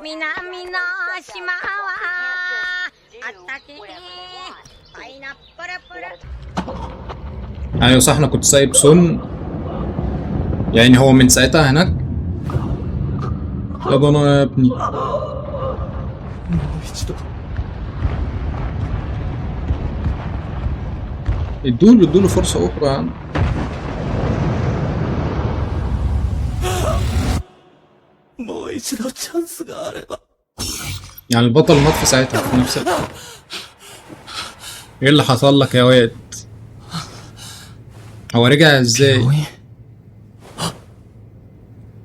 南の島はあったけパイナップルプル ايوه صح، انا كنت سايب سون. يعني هو من ساعتها هناك. يابا انا يا ابني. ادوله فرصة أخرى يعني. يعني البطل مات في ساعتها في نفس ايه اللي حصل لك يا واد؟ هو رجع ازاي؟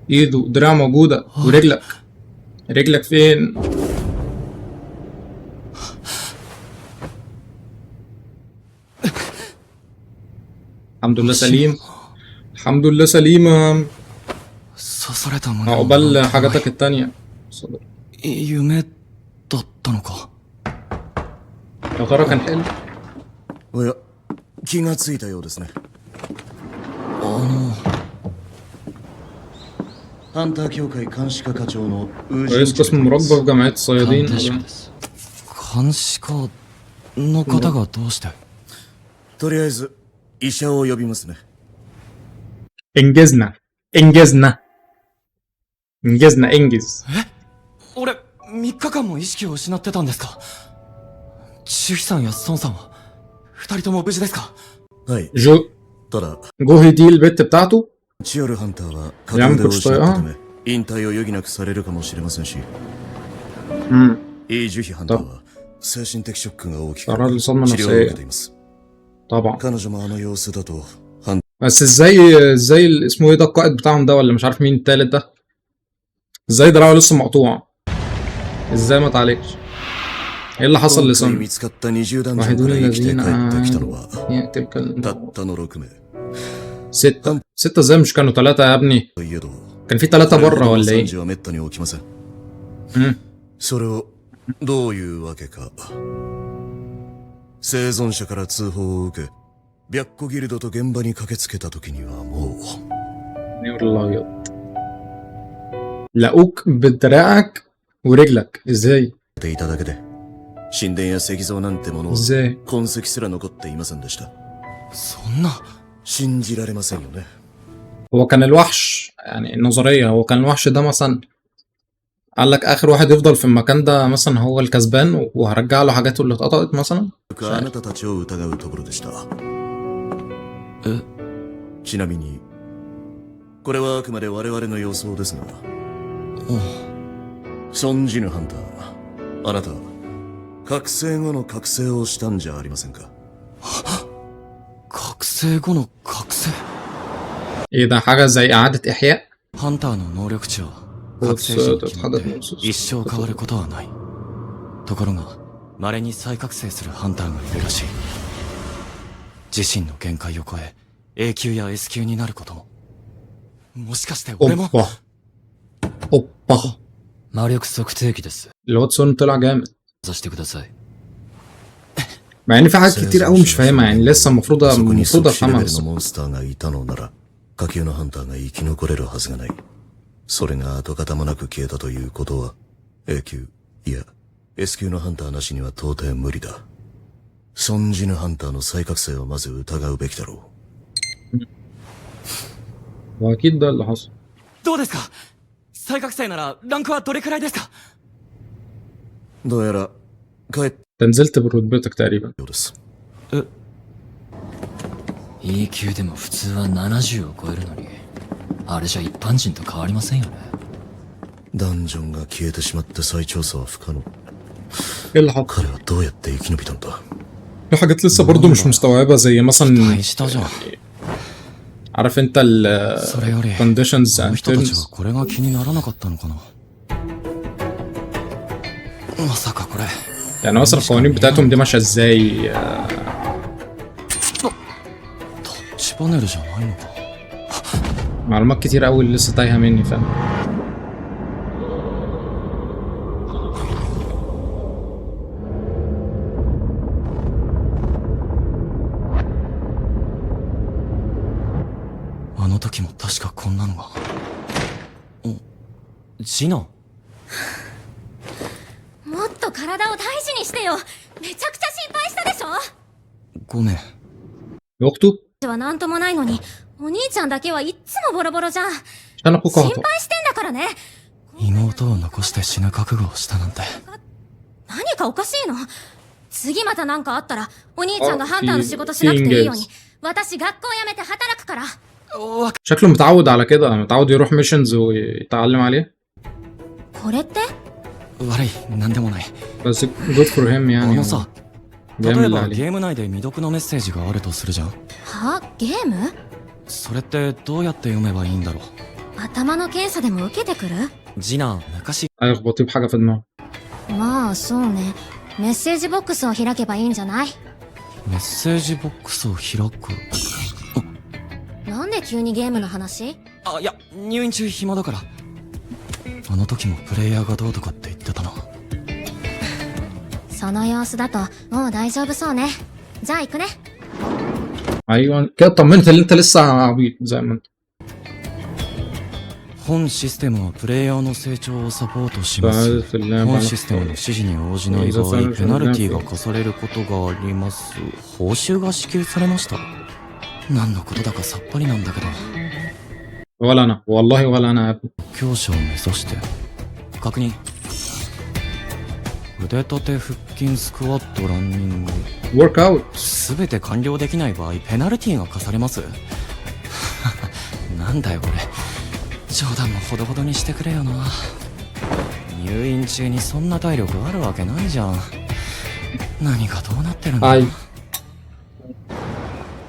ايده دراع موجودة رجلك فين؟ الحمد لله سليم. الحمد لله سليمة. عقبال حاجاتك التانية. صدر. يا ترى كان حلو؟ おや、気がついたようですね。ハンター協会監視課課長のウージン رئيس قسم مراقبة في جمعية الصيادين. 監視課の方がどうして？とりあえず医者を呼びますね。 انجزنا. انجز. 俺3日間も意識を失ってたんですか？チュヒさんやソンさんは2人とも無事ですか？はい。 ただ جوهي دي البت بتاعته. チオルハンターは過剰で失ったため引退を余儀なくされるかもしれませんし、イ・ジュヒハンターは精神的ショックが大きく治療を受けています。 طبعا 彼女もあの様子だと بس ازاي اسمه ايه ده القائد بتاعهم ده ولا مش عارف مين التالت ده؟ ازاي دراعه لسه مقطوع؟ ازاي ما اتعالجش؟ ايه اللي حصل لسون؟ واحدون الذين يقتل ستة ازاي مش كانوا ثلاثة يا ابني؟ كان في ثلاثة بره ولا ايه؟ それをどういうわけか。生存者から通報を受け、白虎ギルドと現場に駆けつけた時にはもう。نور الابيض. لقوك بدراعك ورجلك ازاي؟ ていただけで、神殿や石像なんてものは痕跡すら残っていませんでした。そんな。信じられませんよね。 هو كان الوحش يعني النظرية، هو كان الوحش ده مثلا قال لك آخر واحد يفضل في المكان ده مثلا هو الكسبان وهرجع له حاجاته اللي اتقطعت مثلا. あなたたちを疑うところでした。ちなみにこれはあくまで我々の予想ですが、ソンジヌハンター、あなた覚醒後の覚醒をしたんじゃありませんか？ 覚醒後の覚醒。 ايه ده حاجة زي إعادة إحياء؟ ハンターの能力値は覚醒時に決まって一生変わることはない。ところが稀に再覚醒するハンターがいるらしい。自身の限界を超え A 級や S 級になることも。もしかして俺も。اوبا 魔力測定器です。 الواد سون طلع جامد させてください。 مع ان في حاجات كتير قوي مش فاهمها يعني لسه المفروض افهمها. モンスターがいたのなら下級のハンターが生き残れるはずがない。それが跡形もなく消えたということは A 級いや S 級のハンターなしには到底無理だ。ソンジヌハンターの再覚醒をまず疑うべきだろう。واكيد ده اللي حصل. どうですか？再覚醒ならランクはどれくらいですか？どうやら帰って نزلت برتبتك تقريبا. ようです。 E 級でも普通は70を超えるのに、あれじゃ一般人と変わりませんよね。ダンジョンが消えてしまって再調査は不可能。 ايه اللي حصل؟ 彼はどうやって生き延びたんだ？ في حاجات لسه برضه مش مستوعبة زي مثلا عارف انت ال conditions and terms. これが気にならなかったのかな。まさかこれ يعني مثلا القوانين بتاعتهم دي ماشية ازاي؟ タッチパネルじゃないのか。 معلومات كتير قوي اللي لسه تايهة مني فاهم. あの時も確かこんなのが。ジノン。体を大事にしてよ。めちゃくちゃ心配したでしょ。ごめん。 اخته はなんともないのに、お兄ちゃんだけはいっつもボロボロじゃん。 عشان اخوك 心 اهطأ 配してんだからね。妹を残して死ぬ覚悟をしたなんて。何かおかしいの？次またなんかあったら、お兄ちゃんがハンターの仕事しなくていいように、私学校辞めて働くから。 شكله متعود على كده، متعود يروح ميشنز ويتعلم عليه. これって？悪い、なんでもない。 بس good for him あ يعني のさ、例 بيعمل え اللي ば عليه. ゲーム内で未読のメッセージがあるとするじゃん。は？ゲーム？それってどうやって読めばいいんだろう。頭の検査でも受けてくる？次男、昔 هيخبط بحاجة في دماغه. まあそうね。メッセージボックスを開けばいいんじゃない？メッセージボックスを開く。なんで急にゲームの話？あ、いや、入院中暇だから。あの時もプレイヤーがどうとかって言ってたな。その様子だともう大丈夫そうね。じゃあ行くね。 ايوه كده طمنت اللي انت لسه عبيط زي ما انت. 本システムはプレイヤーの成長をサポートします。 في اللعبة 本システムの指示に応じない場合、ペナルティが課されることがあります。報酬が支給されました。何のことだかさっぱりなんだけど。 ولا انا والله ولا انا يا ابني. 強者を目指して確認。腕立て腹筋スクワットランニング workout すべて完了できない場合ペナルティが課されます。なんだよこれ。冗談もほどほどにしてくれよな。入院中にそんな体力あるわけないじゃん。何がどうなってるんだ。はい。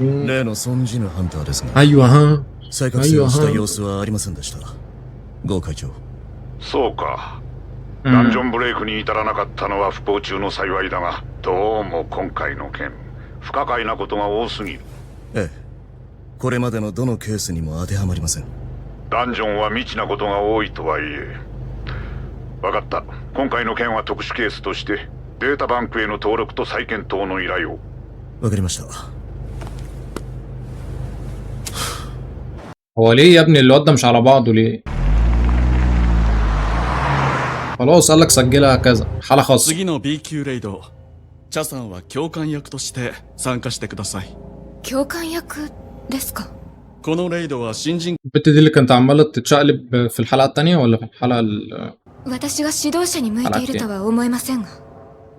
例の存じぬハンターですが、 ايوه ها 再覚醒をした様子はありませんでした。ゴー会長。そうか。ダンジョンブレイクに至らなかったのは不幸中の幸いだが、どうも今回の件、不可解なことが多すぎる。ええ、これまでのどのケースにも当てはまりません。ダンジョンは未知なことが多いとはいえ。分かった。今回の件は特殊ケースとしてデータバンクへの登録と再検討の依頼を。わかりました。 هو ليه يا ابني الواد ده مش على بعضه ليه؟ خلاص قال لك سجلها كذا حالة خاصة. 次の B 級レイド、チャさんは教官役として参加してください。教官役ですか？このレイドは新人 البت دي اللي كانت عمالة تتشقلب في الحلقة التانية ولا في الحلقة 私が指導者に向いているとは思えませんが。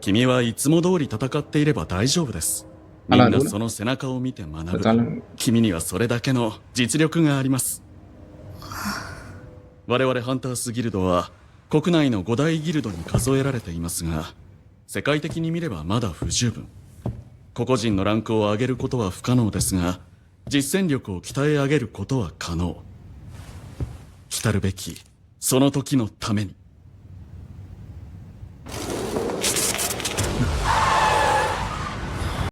君はいつも通り戦っていれば大丈夫です。みんなその背中を見て学ぶ。君にはそれだけの実力があります。我々ハンタースギルドは国内の5大ギルドに数えられていますが、世界的に見ればまだ不十分。個々人のランクを上げることは不可能ですが、実践力を鍛え上げることは可能。来るべきその時のために。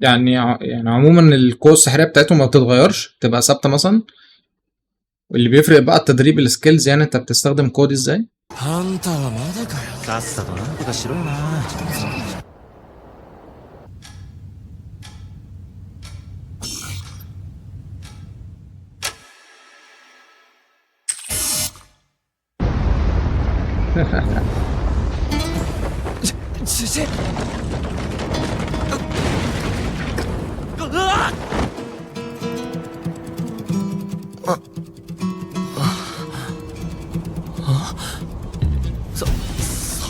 يعني عموما القوة السحرية بتاعتهم ما بتتغيرش، بتبقى ثابتة مثلا. واللي بيفرق بقى التدريب السكيلز، يعني انت بتستخدم قوة دي ازاي. ハンターはまだかよ。さっさとなんとかしろよな。先生。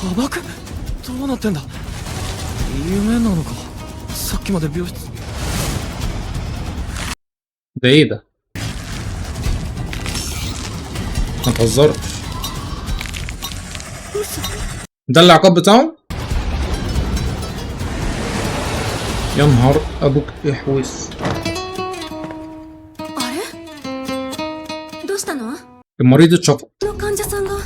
砂漠？どうなってんだ？夢なのか？さっきまで病室。 ده ايه ده؟ ما تهزرش. ده العقاب بتاعه؟ يا نهار ابوك احوس. あれ？どうしたの？ المريض اتشفط. の患者さんが。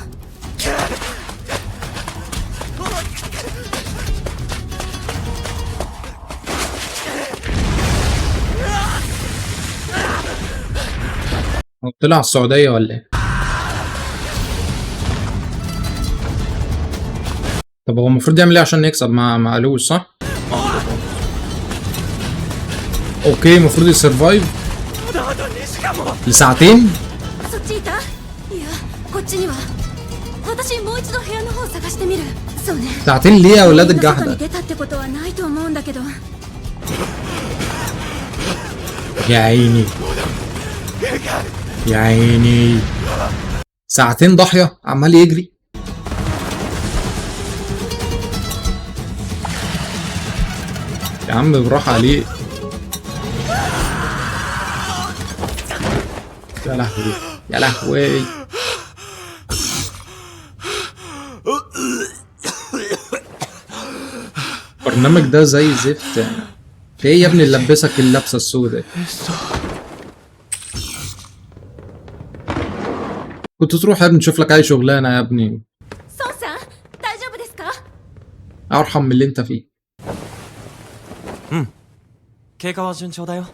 طلع السعودية ولا ايه؟ طب هو المفروض يعمل ايه عشان يكسب؟ ما قالوش صح؟ اوكي المفروض يسرفايف لساعتين؟ そっちいた？いや、こっちには。私もう一度部屋の方探してみる。嘘ね。 ساعتين ليه يا ولاد 外に الجحدة؟ 出たってことはないと思うんだけど。 يا عيني يا عيني، ساعتين ضاحية عمال يجري. يا عم بالراحة عليه. يا لهوي يا لهوي. البرنامج ده زي زفت. في ايه يا ابني اللي لبسك اللبسة السوداء؟ كنت تروح يا ابني تشوف لك اي شغلانة يا ابني 孫さん、大丈夫ですか？ ارحم من اللي انت فيه. 経過は順調だよ。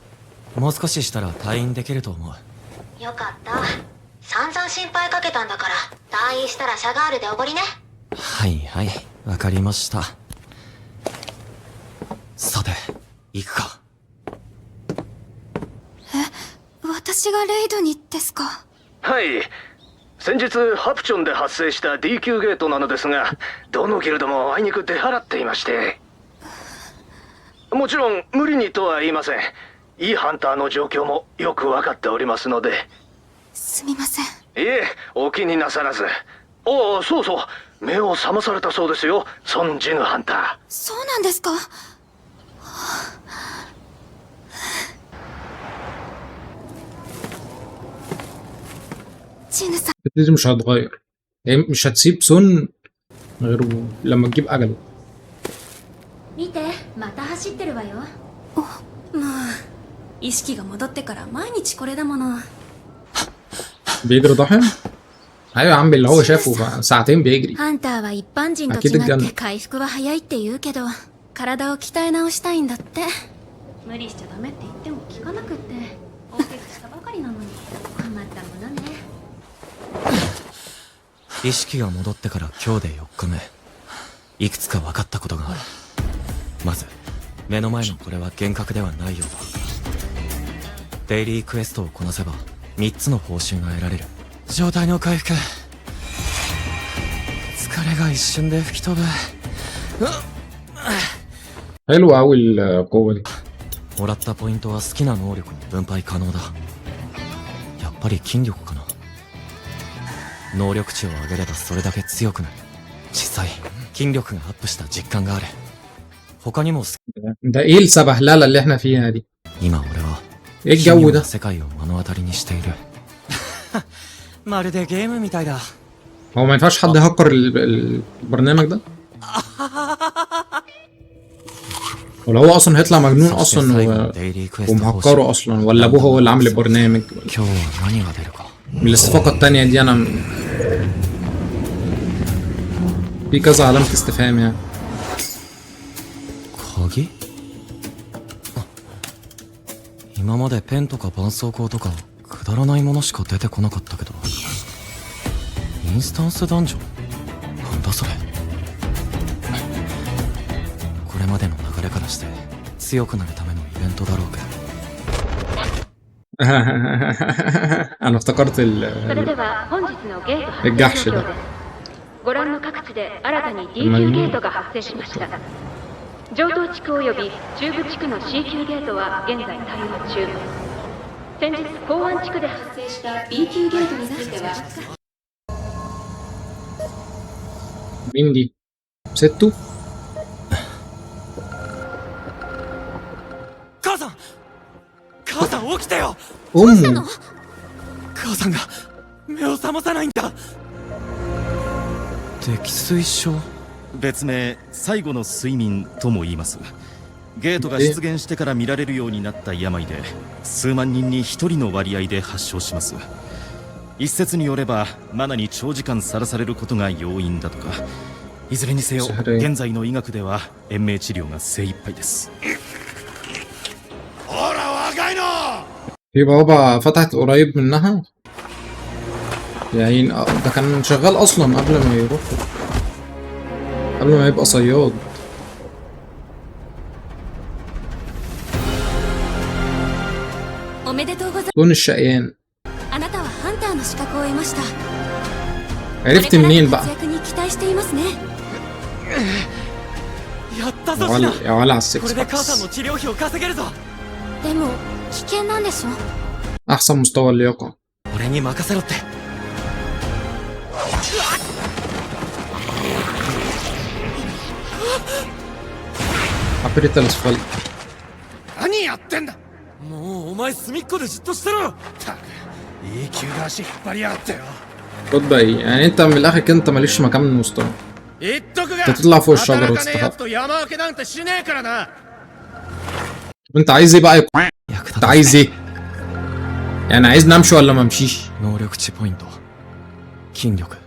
もう少ししたら退院できると思う。よかった。散々心配かけたんだから、退院したらシャガールでおごりね。はいはい、わかりました。さて、行くか。私がレイドにですか？はい。先日ハプチョンで発生した D 級ゲートなのですが、どのギルドもあいにく出払っていまして、もちろん無理にとは言いません。いいハンターの状況もよく分かっておりますので。すみません。いえ、お気になさらず。ああ、そうそう、目を覚まされたそうですよ、ソン・ジヌハンター。そうなんですか？جينさん دي مش هتغير، هي مش هتسيب سون غير لما تجيب اجله. 見て、また走ってるわよ。もう意識が戻ってから毎日これだもの。 بيجري ضحي؟ ايوه يا عم اللي هو شافه بقى ساعتين بيجري. ハンターは一般人と違って回復は早いって言うけど、体を鍛え直したいんだって。無理しちゃダメって言っても聞かなくって、大怪我したばかりなのに困ったものね。意識が戻ってから今日で4日目。いくつか分かったことがある。まず目の前のこれは幻覚ではないようだ。デイリークエストをこなせば3つの報酬が得られる。状態の回復、疲れが一瞬で吹き飛ぶ。 حلو قوي القوة دي. もらったポイントは好きな能力に分配可能だ。やっぱり筋力かな。能力値を上げればそれだけ強くなる。実際筋力がアップした実感がある。他にも ده ايه السبهلله اللي احنا فيها دي؟ 今俺は ايه الجو ده؟ 世界を目の当たりにしている。まるでゲームみたいだ。 هو ما ينفعش حد يهكر البرنامج ده؟ ولا هو اصلا هيطلع مجنون اصلا ومهكره اصلا، ولا ابوه هو اللي عامل البرنامج؟ 今日は何が出るか。 من الاستفاقة التانية دي انا في كذا علامة استفهام يعني. 鍵？今までペンとか絆創膏とかくだらないものしか出てこなかったけど、インスタンスダンジョン？なんだそれ。これまでの流れからして強くなるためのイベントだろうか。 انا افتكرت それでは本日のゲート発生状況です。ご覧の各地で新たに D 級ゲートが発生しました。上東地区及び中部地区の C 級ゲートは現在対応中。先日港湾地区で発生した B 級ゲートについては مين دي؟ ستو؟ 母さん、母さん起きてよ。 امه 母さんが目を覚まさないんだ。溺水症？別名最後の睡眠とも言います。ゲートが出現してから見られるようになった病で、数万人に一人の割合で発症します。一説によればマナに長時間さらされることが要因だとか。いずれにせよ現在の医学では延命治療が精一杯です。 في بابا فتحت قريب منها يا عين. ده كان شغال اصلا قبل ما يروح، قبل ما يبقى صياد. لون الشقيان. عرفت منين بقى؟ やったぞ。 يا ولا على 6 これで母さんの باكس. 治療費を稼げるぞ。でも危険なんでしょ。 احسن مستوى اللياقة. 俺に任せろって。 عبرت الاسفلت. 何やってんだ。もうお前隅っこでじっとしてろ。たく E 級が足引っ張りやがってよ。 خد بقى يعني انت من الاخر كده انت مالكش مكان من المستوى. 言っとくが تطلع فوق الشجرة 働かねえやつ وتستخبى. と山分けなんてしねえからな。 انت عايز ايه بقى انت عايز ايه؟ يعني عايز نمشي ولا ما امشيش؟ 能力値ポイント。筋力。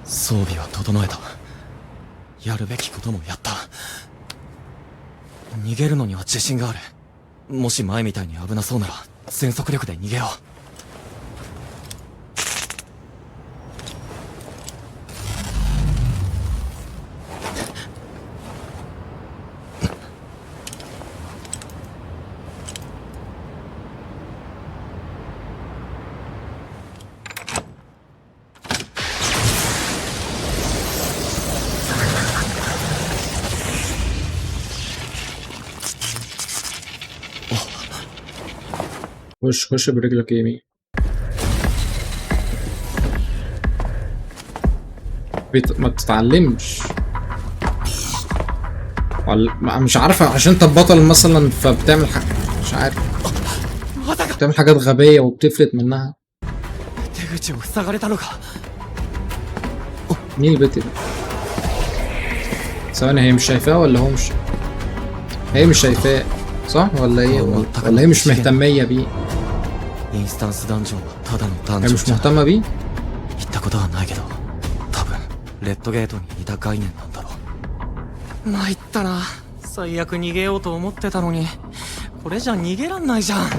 装備は整えた。やるべきこともやった。逃げるのには自信がある。もし前みたいに危なそうなら全速力で逃げよう。 خش برجلك يمين. ما تتعلمش ولا مش عارفة عشان انت البطل مثلا فبتعمل حاجة مش عارف بتعمل حاجات غبية وبتفلت منها. 手口を塞がれたのか。 مين البت دي؟ ثواني هي مش شايفاه ولا هو مش هي مش شايفاه صح ولا ايه ولا هي مش مهتمية بيه؟ インスタンスダンジョンはただのダン هي ジョン مش じゃない。 مهتمة بيه؟ 行ったことはないけど、多分レッドゲートに似た概念なんだろう。参ったな。最悪逃げようと思ってたのに、これじゃ逃げらんないじゃん。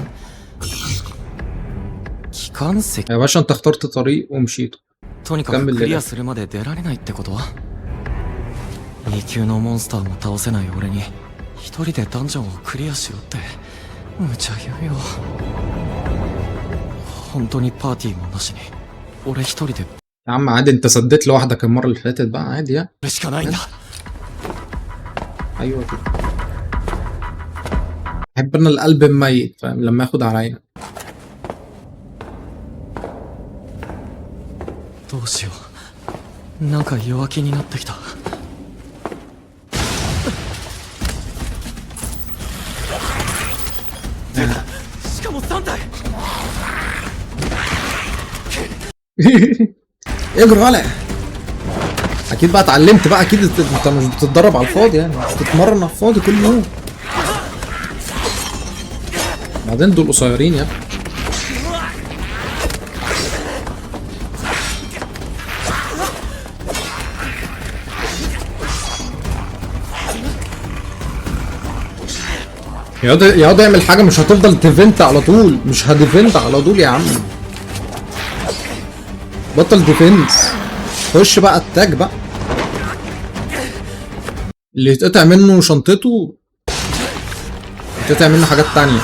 機関石。 يا باشا انت اخترت طريق ومشيته. とにかくクリアするまで出られないってことは ?2 級のモンスターも倒せない俺に一人でダンジョンをクリアしろって無茶言うよ。本当にパーティーもなしに俺一人で يا عم عادي انت سديت لوحدك المرة اللي فاتت بقى عادي يعني. これしかないんだ。 ايوه كده. بحب انا القلب الميت فاهم لما ياخد عليا. どうしよう。なんか弱気になってきた。しかも3体。 اجري ولا اكيد بقى اتعلمت بقى اكيد انت مش بتتدرب على الفاضي يعني مش بتتمرن على الفاضي كل يوم. بعدين دول قصيرين يا ابني. يا واد اعمل حاجه مش هتفضل تيفنت على طول مش هديفنت على طول يا عم. بطل ديفنس خش بقى التاج بقى. اللي يتقطع منه شنطته يتقطع منه حاجات تانية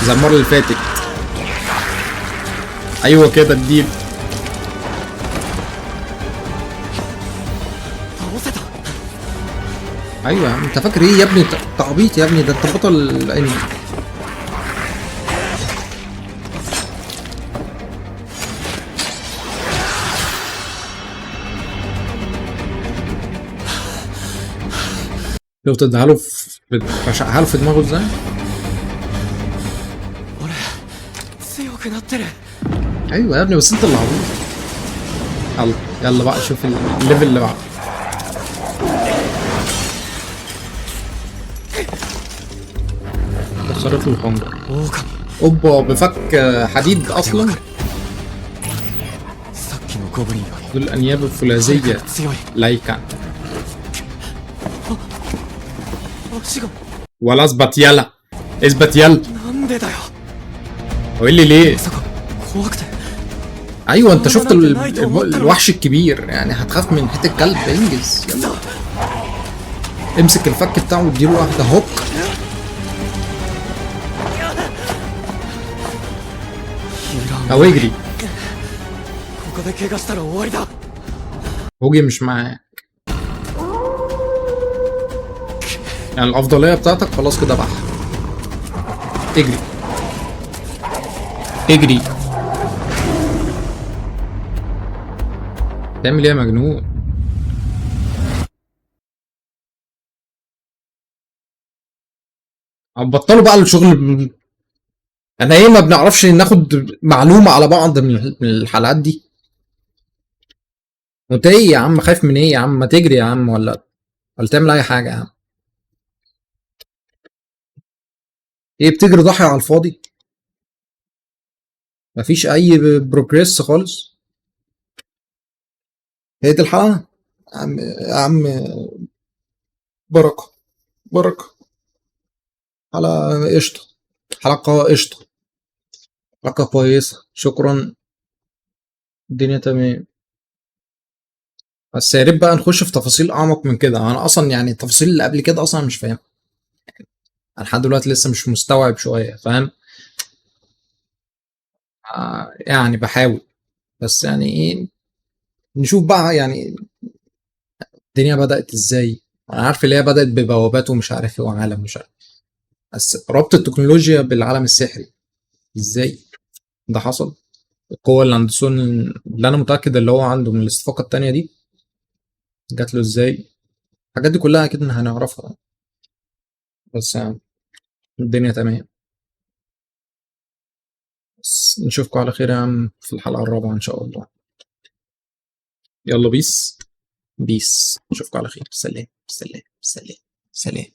زي المرة اللي فاتت. ايوه كده الديل. ايوه يا عم انت فاكر ايه يا ابني تعبيط يا ابني ده انت بطل الانمي. لو تديها له رشقها له في دماغه ازاي؟ 俺強くなってる。 ايوه يا ابني بس انت اللي عبيط. يلا يلا بقى شوف الليفل اللي بعده. دخلت له الخنجر. اوبا بفك حديد اصلا. さっきのゴブリンより دول الانياب الفولاذيه 強い。 لايكا 足が ولا اثبت يلا اثبت يلا. なんでだよ。 قول لي ليه؟ まさか怖くて。 ايوه انت شفت الوحش الكبير يعني هتخاف من حته الكلب. انجز يلا امسك الفك بتاعه واديله واحده هوك. او اجري. ここで怪我したら終わりだ。 هوجي مش معاك، يعني الافضليه بتاعتك خلاص كده بقى. اجري اجري. تعمل ايه يا مجنون؟ بطلوا بقى الشغل. انا ايه، ما بنعرفش ناخد معلومه على بعض من الحلقات دي. وانت ايه يا عم، خايف من ايه يا عم؟ ما تجري يا عم، ولا تعمل اي حاجه يا عم. ايه بتجري ضحي على الفاضي؟ مفيش اي بروجريس خالص. هي دي الحلقه يا عم بركه بركه. حلقه قشطه، حلقه قشطه، حلقه كويسه، شكرا، الدنيا تمام. بس يا ريت بقى نخش في تفاصيل اعمق من كده. انا اصلا يعني التفاصيل اللي قبل كده اصلا مش فاهم، انا لحد دلوقتي لسه مش مستوعب شويه، فاهم؟ يعني بحاول، بس يعني ايه، نشوف بقى يعني الدنيا بدأت ازاي. انا عارف اللي هي بدأت ببوابات ومش عارف ايه وعالم مش عارف، بس ربط التكنولوجيا بالعالم السحري ازاي ده حصل؟ القوة اللي عند سون اللي انا متأكد اللي هو عنده من الاستفاقة التانية دي جات له ازاي؟ الحاجات دي كلها اكيد هنعرفها، بس يعني الدنيا تمام. بس نشوفكم على خير يا عم في الحلقة الرابعة ان شاء الله. يلا بيس بيس، نشوفكم على خير. سلام سلام سلام سلام.